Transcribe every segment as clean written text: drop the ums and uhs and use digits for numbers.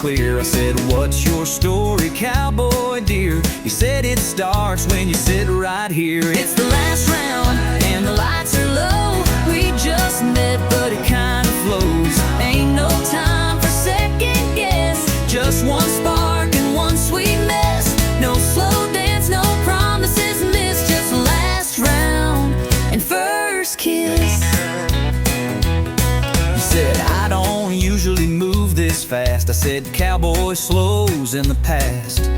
clear. I said, what's your story, cowboy dear? He said, it starts when you sit right here. It's the last round and the lights are low. We just met but it kind of flows. Ain't no time for second guess. Just one spark and one sweet mess. No slow dance, no promises missed. Just last round and first kiss. He said, I don't usually move this fast. I said, cowboy slows in the past.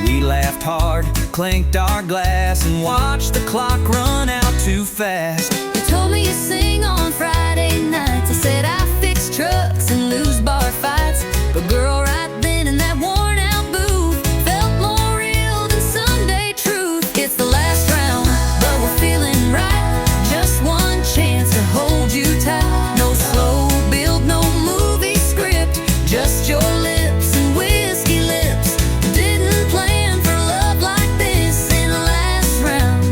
We laughed hard, clanked our glass, and watched the clock run out too fast. You told me you sing on Friday nights. I said I fix trucks and lose bar fights. But girl, right then in that worn out booth felt more real than Sunday truth. It's the last round, but we're feeling right. Just one chance to hold you tight. No slow build, no movie script. Just your lips and whiskey lips. Didn't plan for love like this. In the last round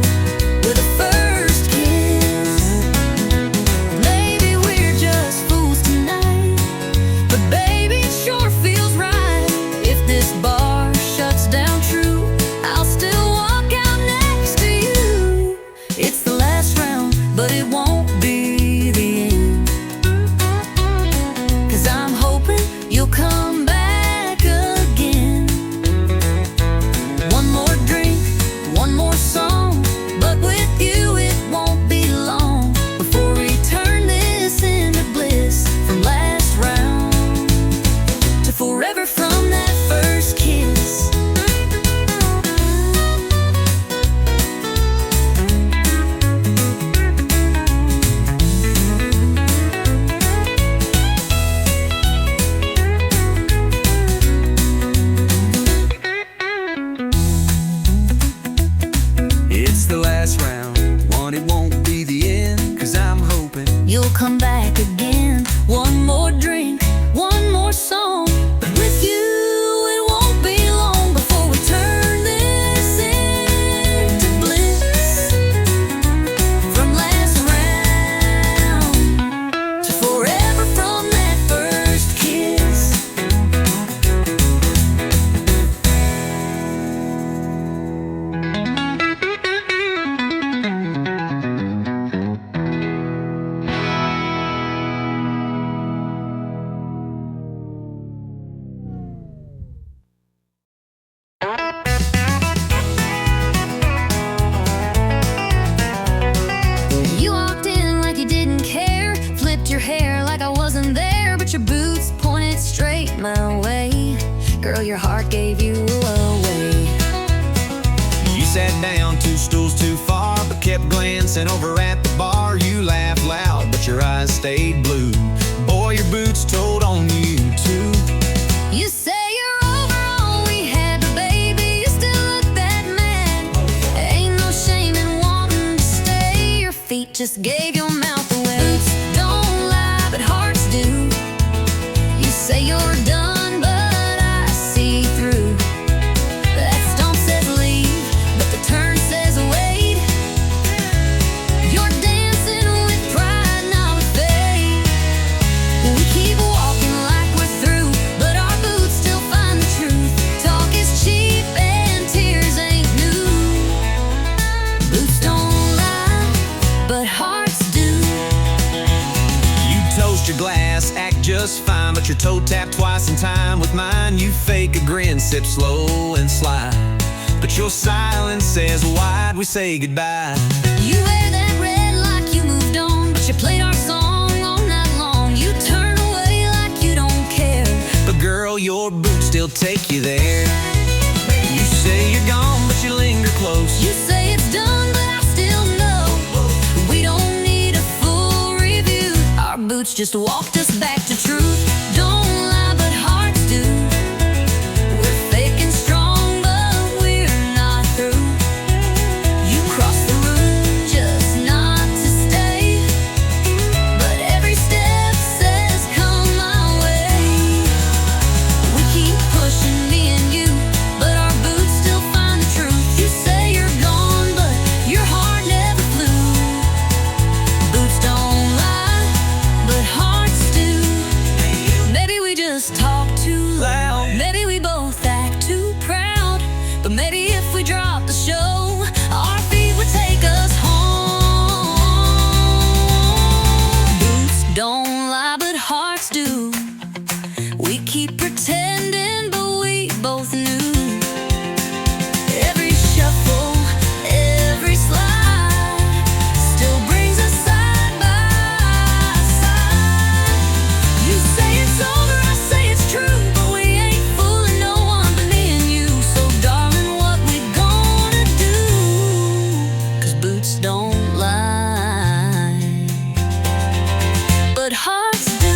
with a first kiss. Maybe we're just fools tonight, but baby, it sure feels right. If this bar shuts down true, I'll still walk out next to you. It's the last round, but it won't be the end. 'Cause I'm hoping you'll come back again. One more drink, one more song, but with you it won't be long before we turn this into bliss. From last round to forever from that first kiss. It's the last round, one, it won't be the end. 'Cause I'm hoping You'll come back again. One more drink, one more song, but with you it won't be long before we turn this into bliss. From last round to forever from that first kiss. You walked in like you didn't care, flipped your hair like I wasn't there, but your boots pointed straight my way. Girl, your heart gave you away. you sat down 2 stools too far, but kept glancing over at the bar. You laughed loud, but your eyes stayed blue. Boy, your boots told on you too. You say you're over all we had, but baby, you still look that mad. Ain't no shame in wanting to stay. Your feet just gave your mouth away. Boots don't lie, but hearts do. You say you're done, but I see through. That stump says leave, but the turn says wait. You're dancing with pride, not with faith. We keep walking like we're through, but our boots still find the truth. Talk is cheap and tears ain't new. Boots don't lie, but hearts do. You toast your glass, act just fine, but your toe tapped twice in time with mine. You fake a grin, sip slow and slide, but your silence says, why'd we say goodbye? You wear that red like you moved on, but you played our song all night long. You turn away like you don't care, But girl, your boots still take you there. You say you're gone, but you linger close. you say it's done, but I still know. We don't need a full review. Our boots just walked us back to truth. Don't lie, but hearts do. We're fake and strong, but we're not through. You crossed the room just not to stay, but every step says come my way. We keep pushing, me and you, but our boots still find the truth. You say you're gone, but your heart never flew. Boots don't lie, but hearts do. Maybe we just both knew. Every shuffle, every slide still brings us side by side. You say it's over, I say it's true, but we ain't fooling no one but me and you. So darling, what we gonna do? 'Cause boots don't lie, but hearts do.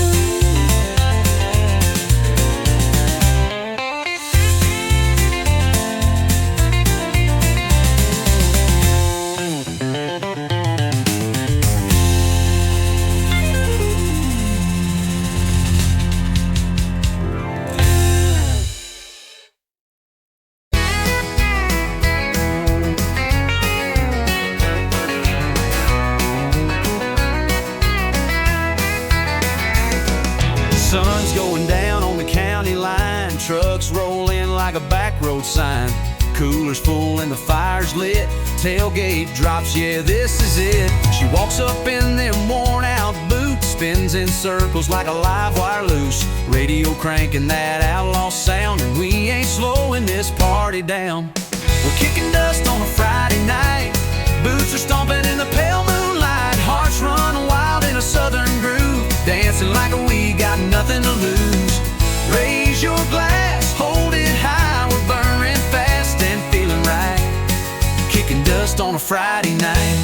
Sun's going down on the county line. Trucks roll in like a back road sign. Cooler's full and the fire's lit. Tailgate drops, yeah, this is it. She walks up in them worn out boots, spins in circles like a live wire loose. Radio cranking that outlaw sound, and we ain't slowing this party down. We're kicking dust on a Friday night. Boots are stomping in the pale moonlight. Hearts run wild in a southern groove, dancing like we got nothing to lose. Raise your glass, hold it high. We're burning fast and feeling right, kicking dust on a Friday night.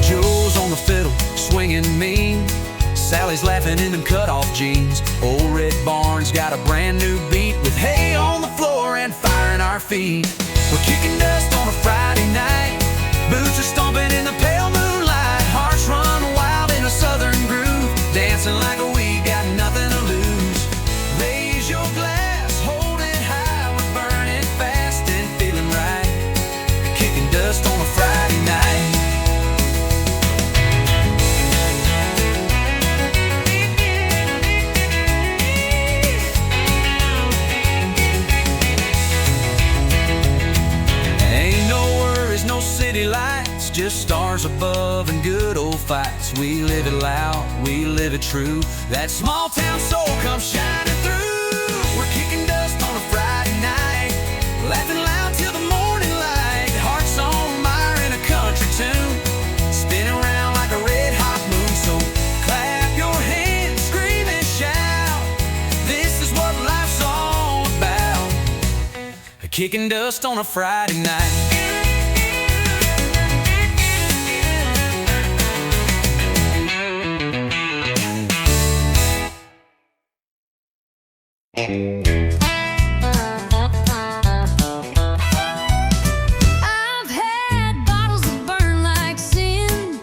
Joe's on the fiddle, swinging mean. Sally's laughing in them cut-off jeans. Old Red Barn's got a brand new beat with hay on the floor and fire in our feet. We're kicking dust on a Friday night. Boots are stomping in the pale moonlight. Hearts run wild in a southern groove, dancing like we got nothing to lose. Raise your glass, hold it high. We're burning fast and feeling right, kicking dust on a Friday night. Ain't no worries, no city lights, just stars above and good old fights. We live it loud, we live it true. That small town soul comes shining through. We're kicking dust on a Friday night, laughing loud till the morning light. Hearts on fire in a country tune, spinning around like a red hot moon. So clap your hands, scream and shout. This is what life's all about, kicking dust on a Friday night. I've had bottles that burn like sin,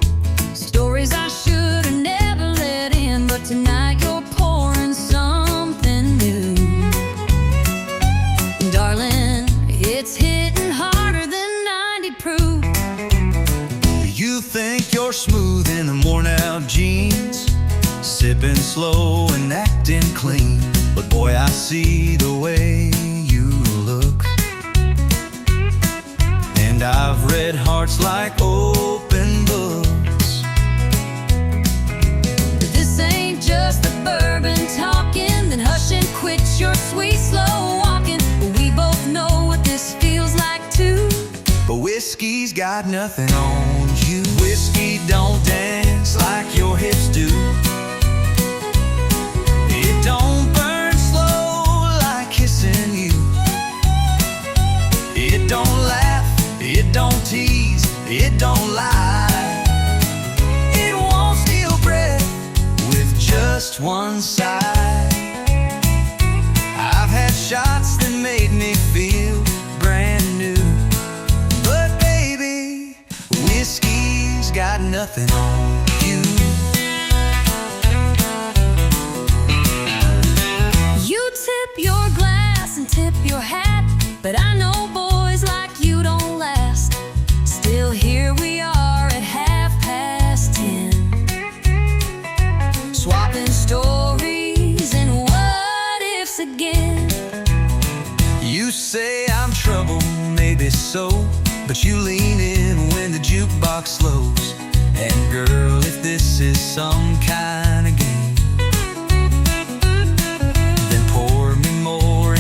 stories I should have never let in, but tonight you're pouring something new. Darling, it's hitting harder than 90 proof. You think you're smooth in the worn out jeans, sipping slow and acting clean, but boy, I see the way you look. And I've read hearts like open books. This ain't just the bourbon talking, then hush and quit your sweet slow walking. We both know what this feels like too, But whiskey's got nothing on you. Whiskey don't dance like your hips do. It don't burn slow like kissing you. It don't laugh, it don't tease, it don't lie. It won't steal breath with just one sigh. I've had shots that made me feel brand new, but baby, whiskey's got nothing on you. You tip your glass and tip your hat, but I know boys like you don't last. Still here we are at 10:30, swapping stories and what ifs again. You say I'm trouble, maybe so, but you lean in when the jukebox slows. And girl, if this is some kind of game, then pour me more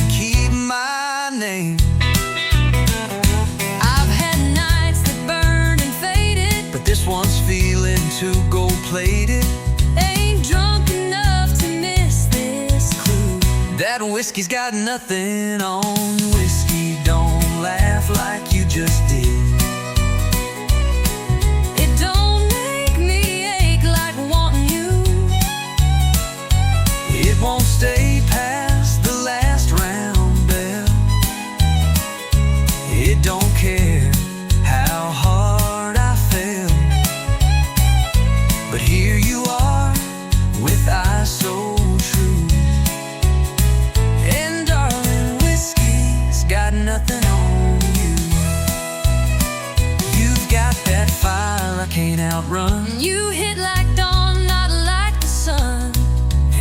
whiskey's got nothing on. Whiskey don't laugh like you just did. It don't make me ache like wanting you. It won't stay past the last round bell. It don't care how hard I fell. But here you are with eyes so true. And darling, whiskey's got nothing on you. You've got that fire I can't outrun. You hit like dawn, not like the sun.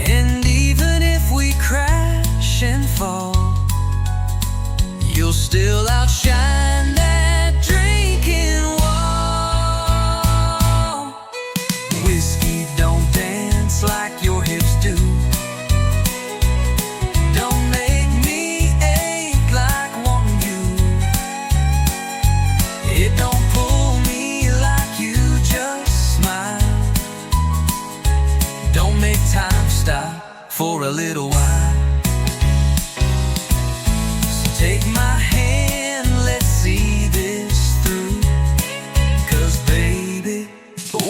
And even if we crash and fall, you'll still outshine that drinking wall. Whiskey don't dance like your hips do. Don't make me ache like wanting you. It don't pull me like you just smile. Don't make time stop for a little while. So take my hand, let's see this through. 'Cause baby,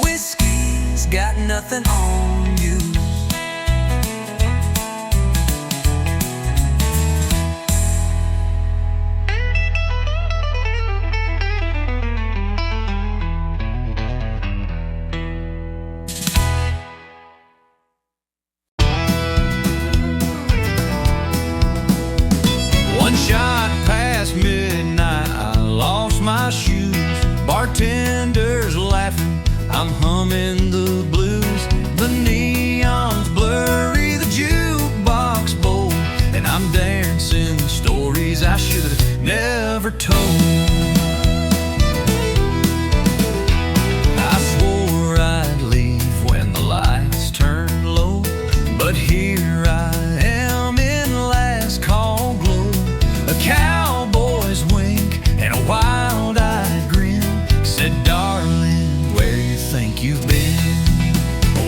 whiskey's got nothing on you. One shot past midnight, I lost my shoes. Bartender's laughing, I'm humming the blues. The neon's blurry, the jukebox bold, and I'm dancing stories I should have never told. I swore I'd leave when the lights turned low, but here I am in last call glow. A cowboy's wink and a wild-eyed grin said, darling, where you think you've been?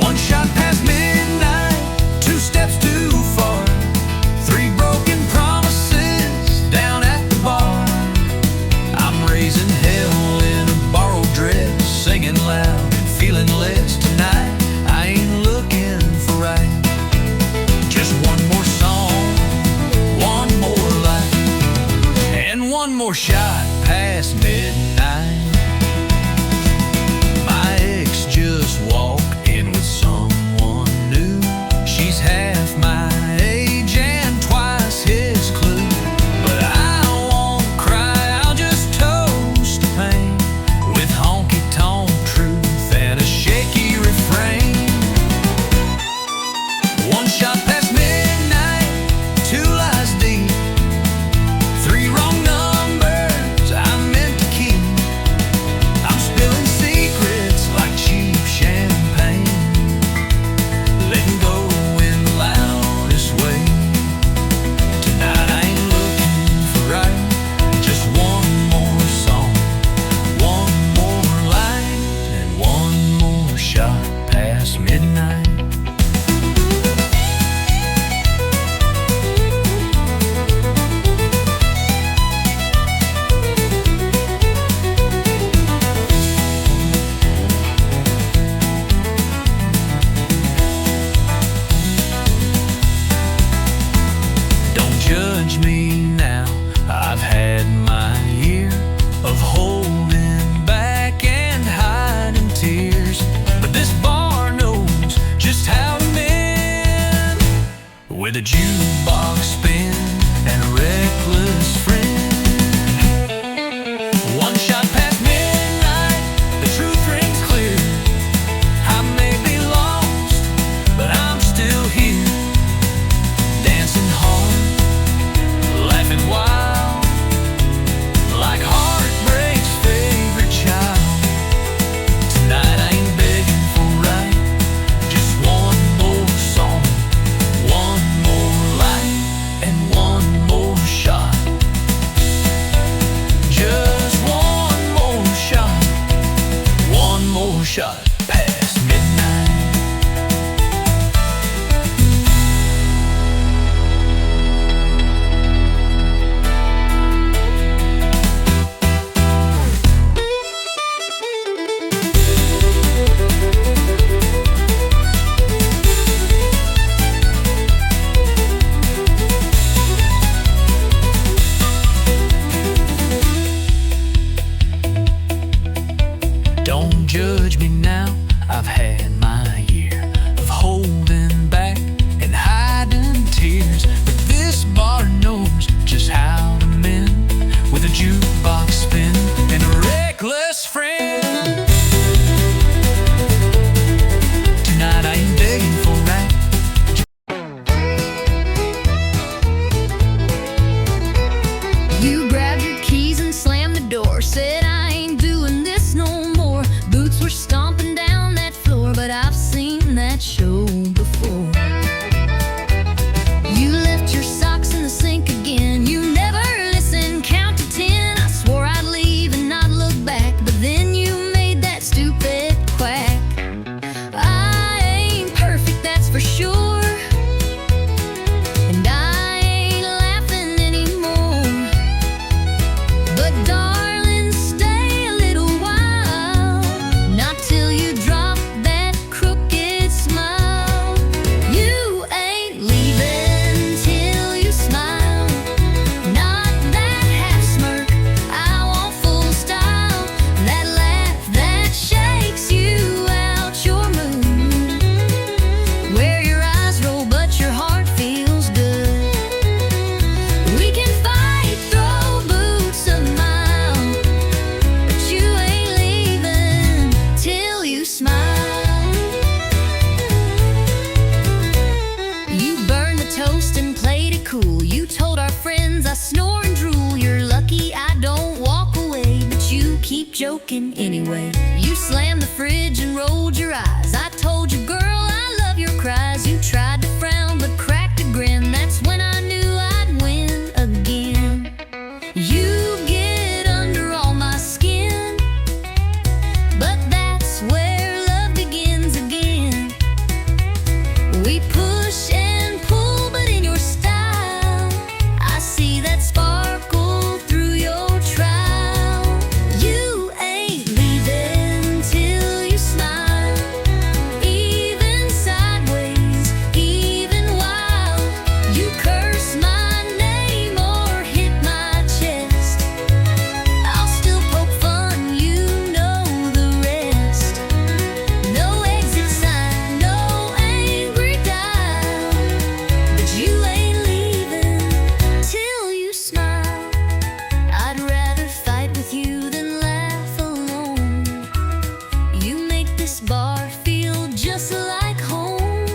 One shot past midnight, two steps too far, three broken promises down at the bar. I'm raising hell in a borrowed dress, singing loud and feeling less tonight. I ain't looking for right, just one more song, one more light, and one more shot past midnight. My ex just walked in with someone new. She's half my age and twice his clue. But I won't cry, I'll just toast the pain with honky-tonk truth and a shaky refrain. One shot past midnight, two lies deep, three wrong numbers I meant to keep. joking anyway. You slammed the fridge and rolled your eyes. I told you, girl, I love your cries. You tried to frown but cracked a grin. That's when I knew I'd win again. You get under all my skin, but that's where love begins again. We push and pull, but in your style, I see that sparkle through your trial. You ain't leaving till you smile, even sideways, even while you curse my name or hit my chest. I'll still poke fun, you know the rest. No exit sign, no angry dial, but you ain't leaving till you smile. I'd rather fight with you than laugh alone. You make this bar feel just like home.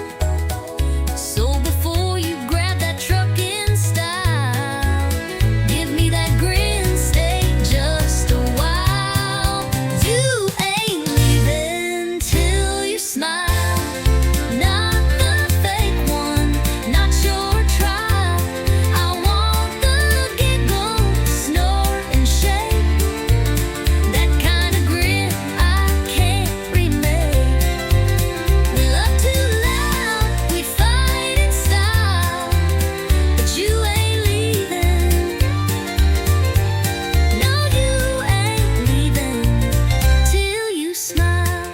So before you grab that truck in style, give me that grin, stay just a while. You ain't leaving till you smile, not the fake one, not your trial. I want the giggle, snort and shake, that kind of grin I can't remake. We love too loud, we fight in style, but you ain't leaving. No, you ain't leaving till you smile.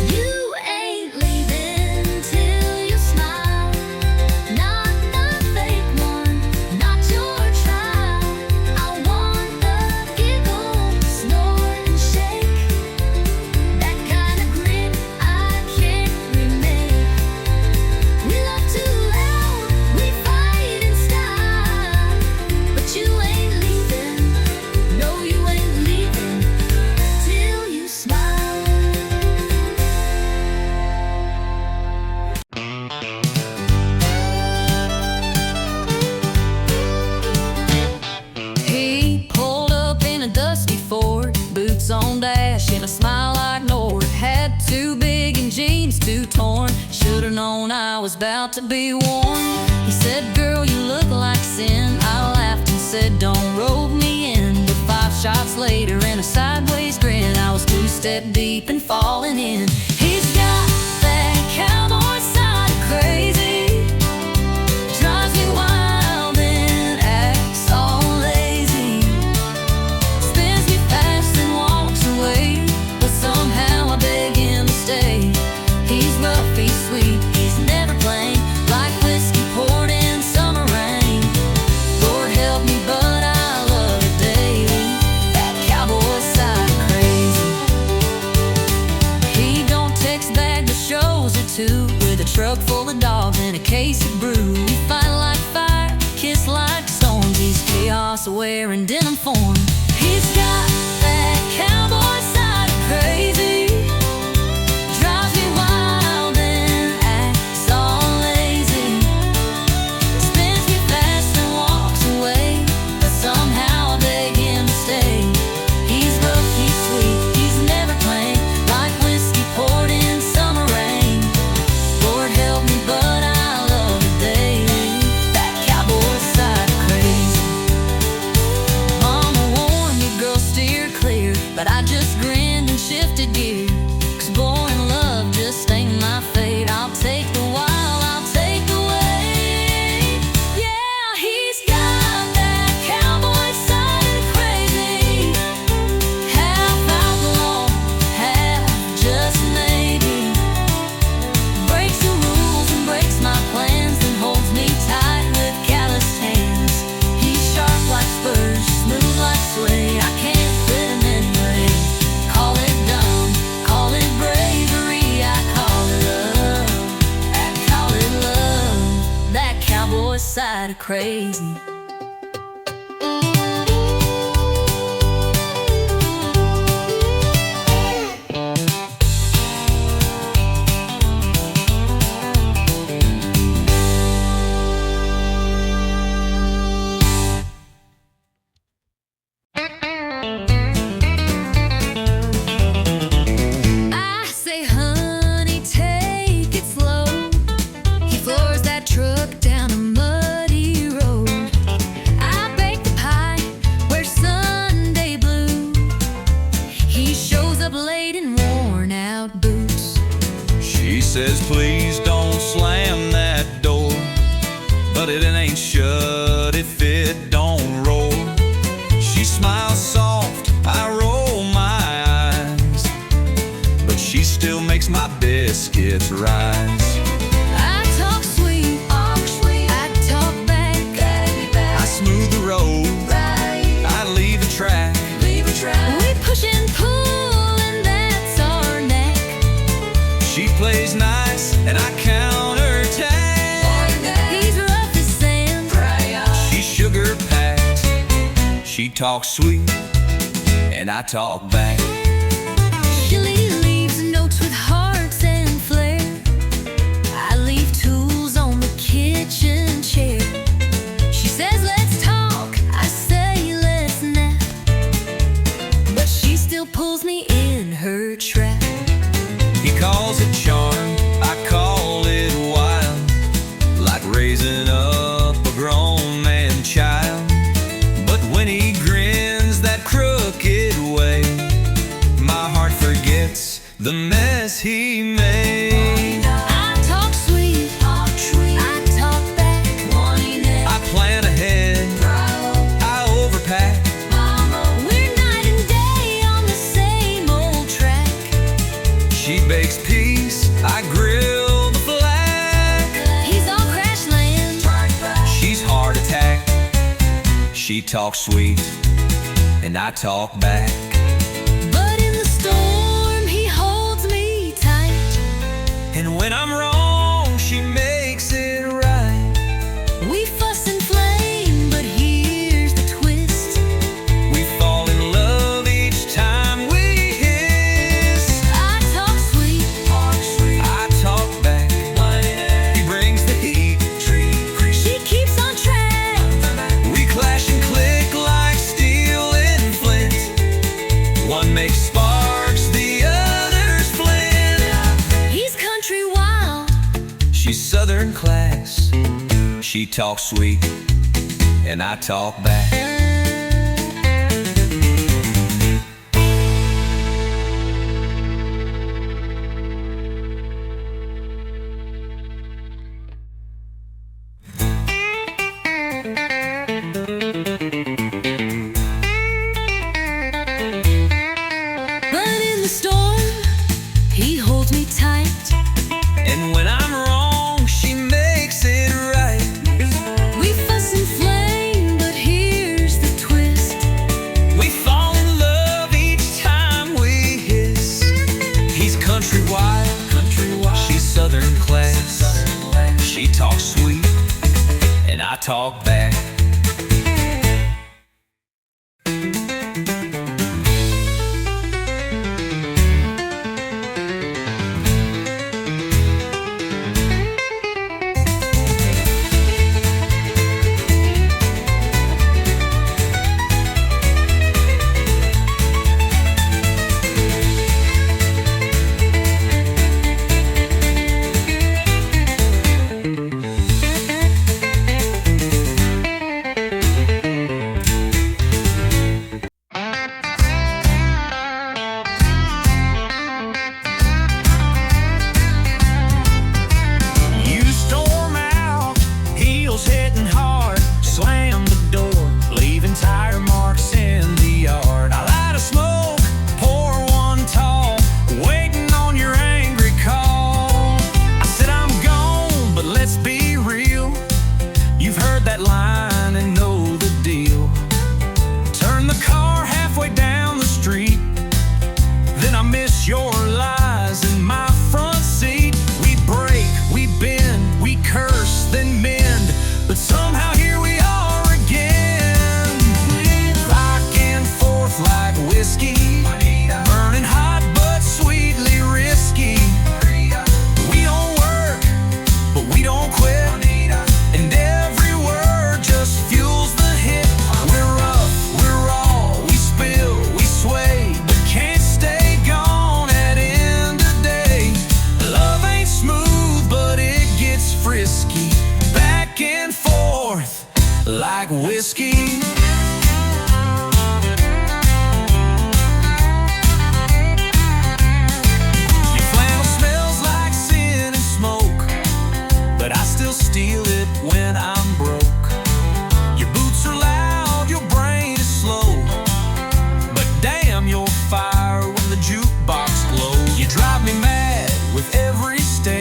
You ain't leaving till you smile, not the fake one, not your trial. I want the giggle, snort and shake, that kind of grin I can't remake. We love too loud, we fight in style, but you ain't leaving. No, you ain't leaving till you smile. He pulled up in a dusty Ford, boots on dash and a smile I ignored. Had too big and jeans too torn, should've known I was about to be warned. He said, girl, you look like sin. I laughed and said, don't rope me in. But 5 shots later and a sideways grin, I was 2-step deep and falling in. He's got that cowboy side of crazy, drives me wild and acts all lazy, spins me fast and walks away, but somehow I beg him to stay. He's rough, he's sweet, he's never plain, like whiskey poured in summer rain. Lord help me, but I love it daily, that cowboy side of crazy. He don't text back the shows or two, with a truck full of dogs and a case of brew. We fight like fire, kiss like storms. He's chaos aware in denim form. He's got that cowboy side of crazy, drives me wild and acts all lazy, spins me fast and walks away, but somehow I beg him to stay. He's rough, he's sweet, he's never plain, like whiskey poured in summer rain. Lord help me, but I love it daily, that cowboy side of crazy. Mama warned me, girl, steer clear, but I just grinned and shifted gear, 'cause boy in love just ain't my fate. I'll take the while, I'll take the wait. Yeah, he's got that cowboy side of crazy, half outlaw, half just maybe, breaks the rules and breaks my plans, then holds me tight with calloused hands. He's sharp like spurs, smooth like suede, I can't quit him anyway. Call it dumb, call it bravery, I call it love, I call it love, that cowboy side of crazy. spirits rise. I talk sweet, I talk back. I smooth the road, I leave a track. We push and pull, and that's our knack. She plays nice, and I counterattack. He's rough as sand. She's sugar-packed. She talks sweet, and I talk back. She leaves notes with hearts and flair. I leave tools on the kitchen chair. She says let's talk, I say let's nap. But she still pulls me in her trap. He calls it charm, I call it wild, like raising up a grown man child. But when he grins that crooked way, my heart forgets the mess he made. I talk sweet, I talk back. I plan ahead, I overpack. We're night and day on the same old track. She bakes peace, I grill the flag. He's all crash land. She's heart attack. She talks sweet, and I talk back. But in the storm, he holds me tight. And when I'm wrong, she makes it right. We fuss and flame, but here's the twist. We fall in love each time we hiss. I talk sweet, I talk back. He brings the heat. she keeps on track. We clash and click like steel and flint. One makes sparks, the other's flint. He's country wild, She's southern class. She talks sweet, and I talk back. but in the storm, he holds me tight. And when I'm wrong, she makes it right. We fuss and flame, but here's the twist. We fall in love each time we hiss. He's country wild, she's southern class. She talks sweet, and I talk back. You storm out, heels hitting hard, slam the door, leaving tire marks in the yard. I light a smoke, pour one tall, waiting on your angry call. I said I'm gone, but let's be real. You've heard that line and know the deal. Turn the car halfway down the street, then I miss your lies in my front seat. We break, we bend, we curse, then mend, but somehow here we are again. Back and forth like whiskey, burning hot but sweetly risky. We don't work, but we don't quit, and every word just fuels the hit. We're rough, we're raw, we spill, we sway, but can't stay gone at end of day. Love ain't smooth, but it gets frisky, back and forth like whiskey. Your flannel smells like sin and smoke, but I still steal it when I'm broke. Your boots are loud, your brain is slow, but damn, you're fire when the jukebox glows. You drive me mad with every step.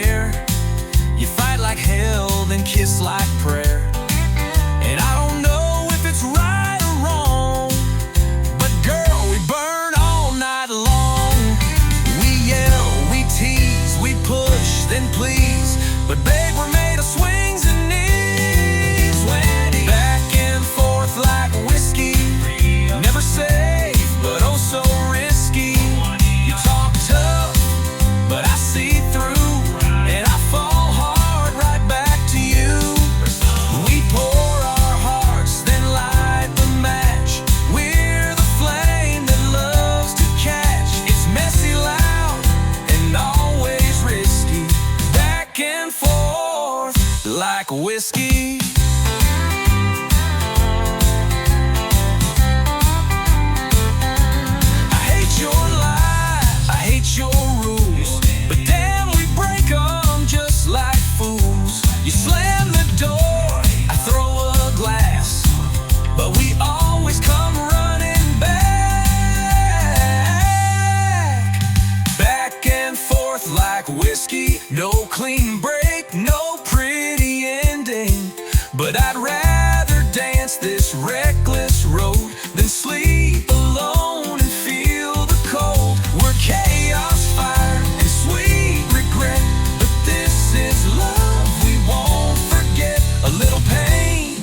dance this reckless road, then sleep alone and feel the cold. We're chaos, fire, and sweet regret, but this is love we won't forget. A little pain,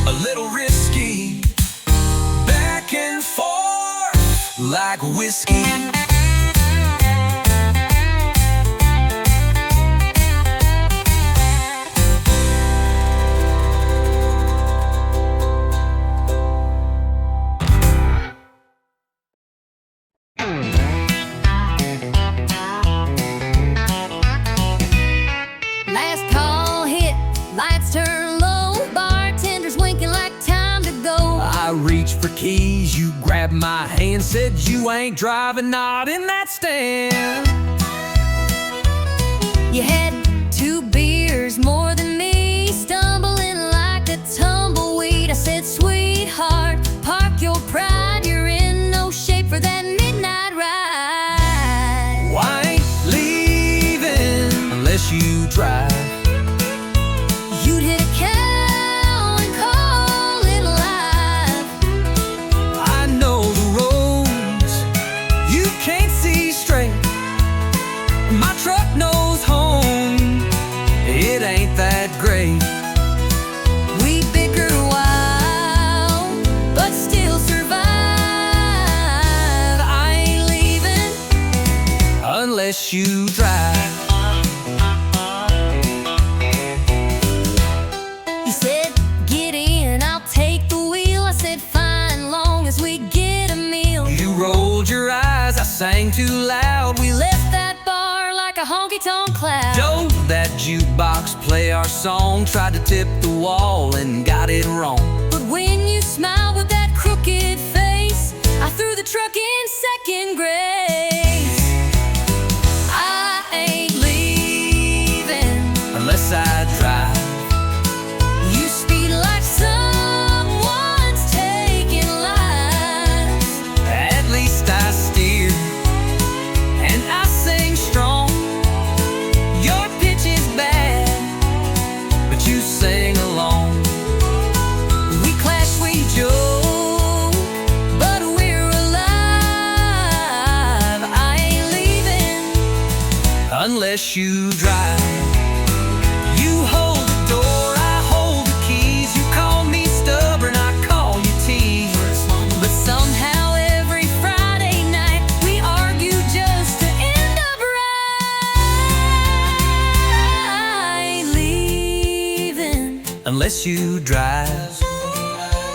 a little risky, back and forth like whiskey. Last call hit, lights turn low, bartenders winking like time to go. I reached for keys, you grabbed my hand, said you ain't driving, not in that stand. You had 2 beers more than me, stumbling like a tumbleweed. I said, sweetheart, park your pride, you're in no shape for that midnight ride. Why ain't leaving unless you drive? You'd hit a cow and call it alive. I know the roads, you can't see straight. My truck knows home, it ain't that great. We bicker a while, but still survive. I ain't leaving Unless you drive. You said, get in, I'll take the wheel. I said, fine, long as we get a meal. You rolled your eyes, I sang too loud. We left that bar like a honky-tonk cloud. Don't that jukebox play our song, tried to tip the wall and got it wrong. But when you smiled with that crooked face, I threw the truck in second grace. I ain't leaving Unless I drive. You speed like someone's taking lives. At least I steer and I sing strong. Your pitch is bad, but you sing along. We clash, we joke, but we're alive. I ain't leaving Unless you drive. You hold the door, I hold the keys. You call me stubborn, I call you tease. But somehow every Friday night we argue just to end up right. I ain't leaving Unless you drive.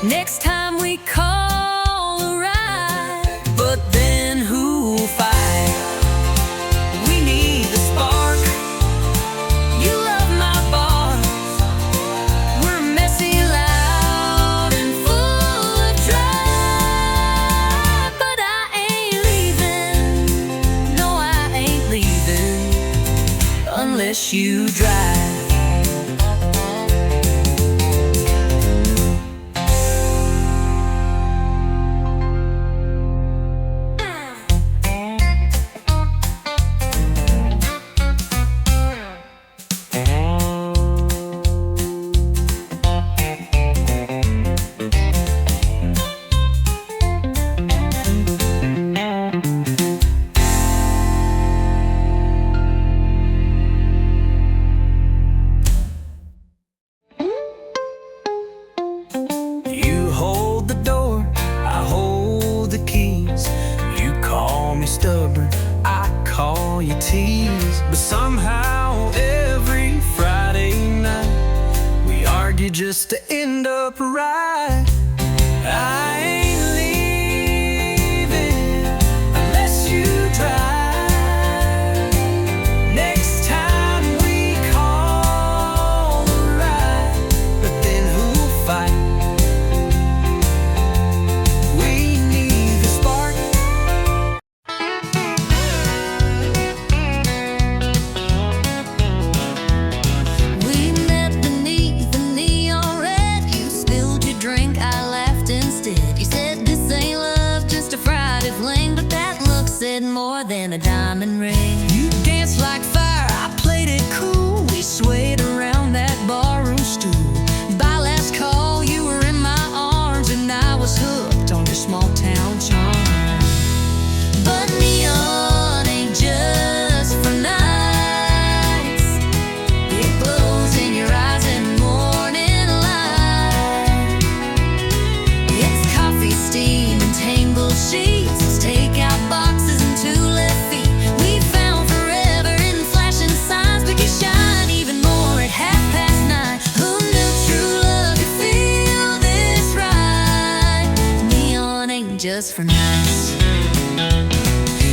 next time we call a ride. But then who'll fight? We need the spark. You love my bars. We're messy, loud, and full of drive. But I ain't leaving. No, I ain't leaving Unless you drive. You hold the door, I hold the keys. You call me stubborn, I call you tease. But somehow every Friday night we argue just to end up right. I ain't leaving unless you drive. Next time we call a ride. But then who'll fight? We need the spark. We met beneath the neon red. You spilled your drink, I laughed instead. You said this ain't love, just a Friday fling. But that look said more than a diamond ring. You danced like fire, I played it cool. We swayed around that barroom stool. By last call, you were in my ain't just for nights.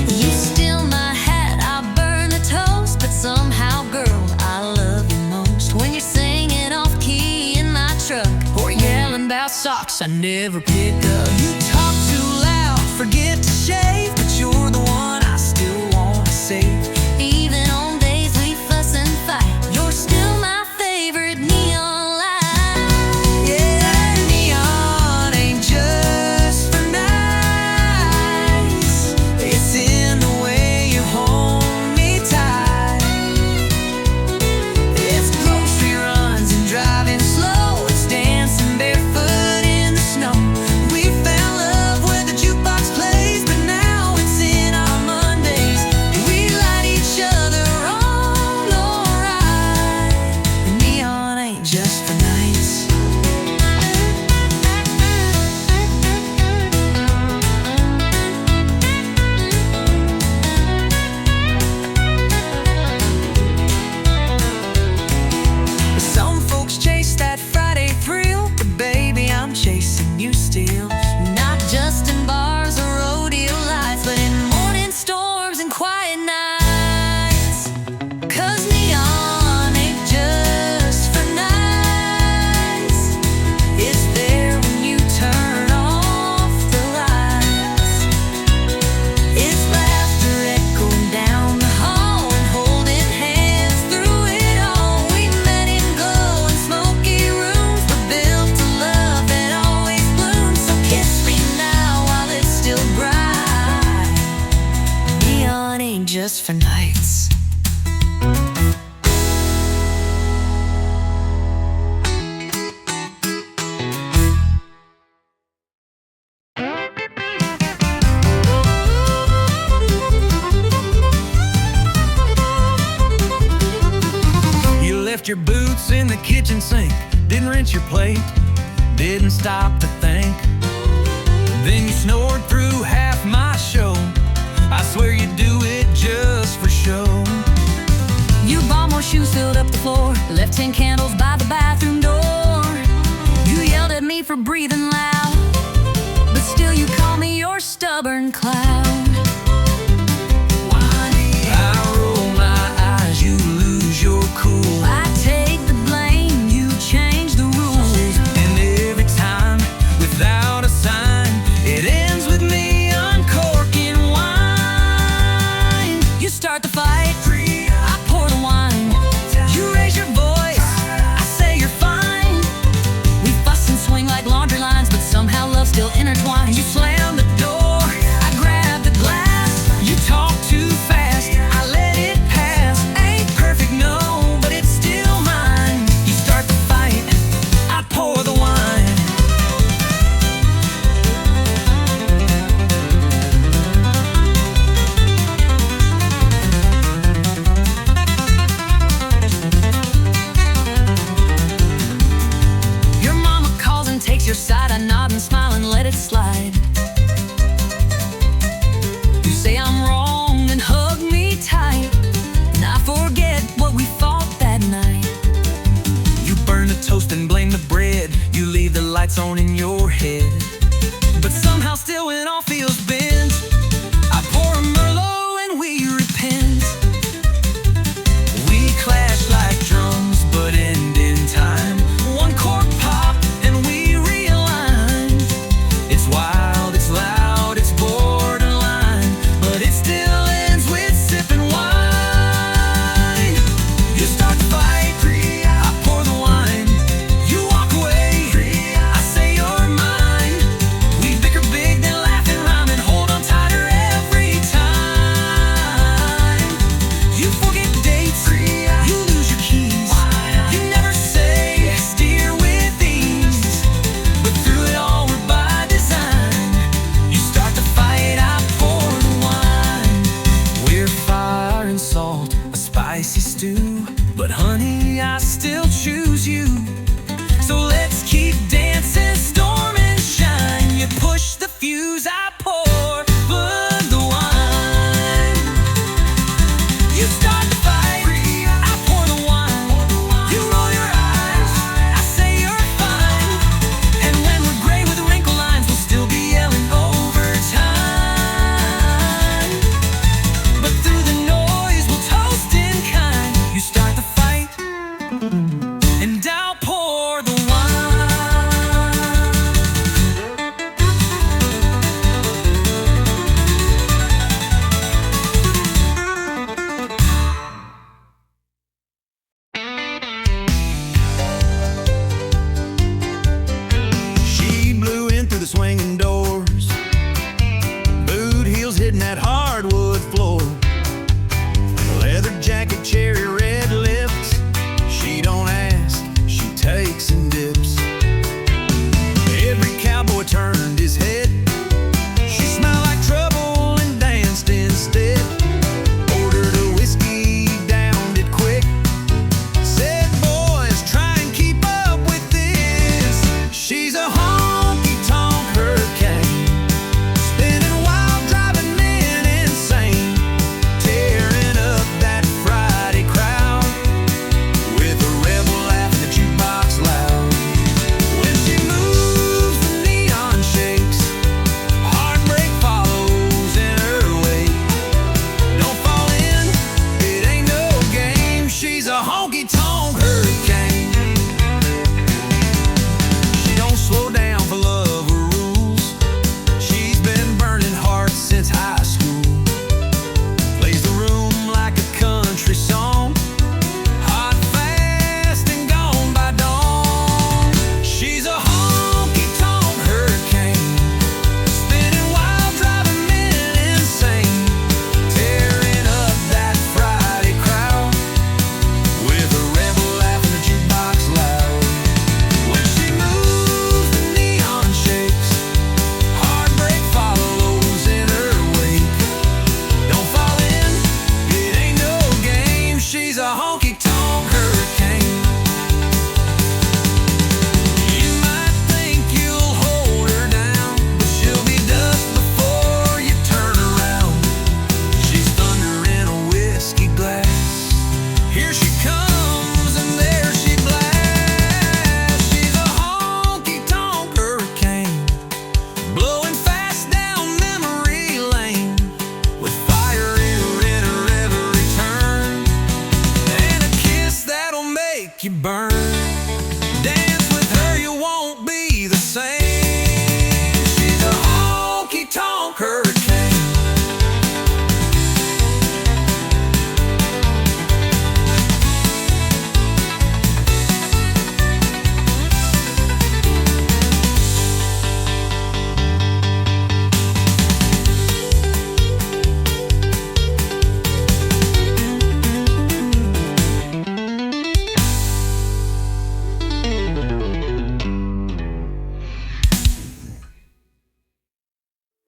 You steal my hat, I burn a toast, but somehow, girl, I love you most when you're singing off key in my truck or yelling about socks I never pick up. You talk too loud, forget to shave, but you're the one I still wanna save. Even on days we fuss and fight, you're still my favorite neon light. Yeah, neon ain't just for nights. It's in the way you hold me tight. It's grocery runs and driving slow. It's dancing barefoot in the snow. We found love where the jukebox plays, but now it's in our Mondays. We light each other on, alright. Neon ain't just for nights. Some folks chase that Friday thrill, but baby, I'm chasing you still. Not just in bars or rodeo lights, but in morning storms and quiet nights. 'Cause neon ain't just for nights. It's there when you turn off the lights. It's laughter echoing down the hall and holding hands through it all. We met in glow and smoky rooms, but built a love that always blooms. So kiss me now while it's still bright. Neon ain't just for nights. You left your boots in the kitchen sink, didn't rinse your plate, didn't stop to think. Then you snored through half my show. I swear you do it just for show. You bought more shoes, filled up the floor, left 10 candles by the bathroom door. You yelled at me for breathing loud, but still you call me your stubborn cloud. I roll my eyes, you lose your cool. I take the blame, you change the rules. And every time, without a sign, it ends with me uncorking wine. You start the fight, I pour the wine. You raise your voice, I say you're fine. We fuss and swing like laundry lines, but somehow love's still intertwined. You slam the door, I grab the glass. You talk too fast, I let it pass. Ain't perfect, no, but it's still mine. You start the fight, I pour the wine. Your mama calls and takes your side. I nod and smile and let it slide. You say I'm wrong and hug me tight, and I forget what we fought that night. You burn the toast and blame the bread. You leave the lights on in your head. But somehow still it all feels big.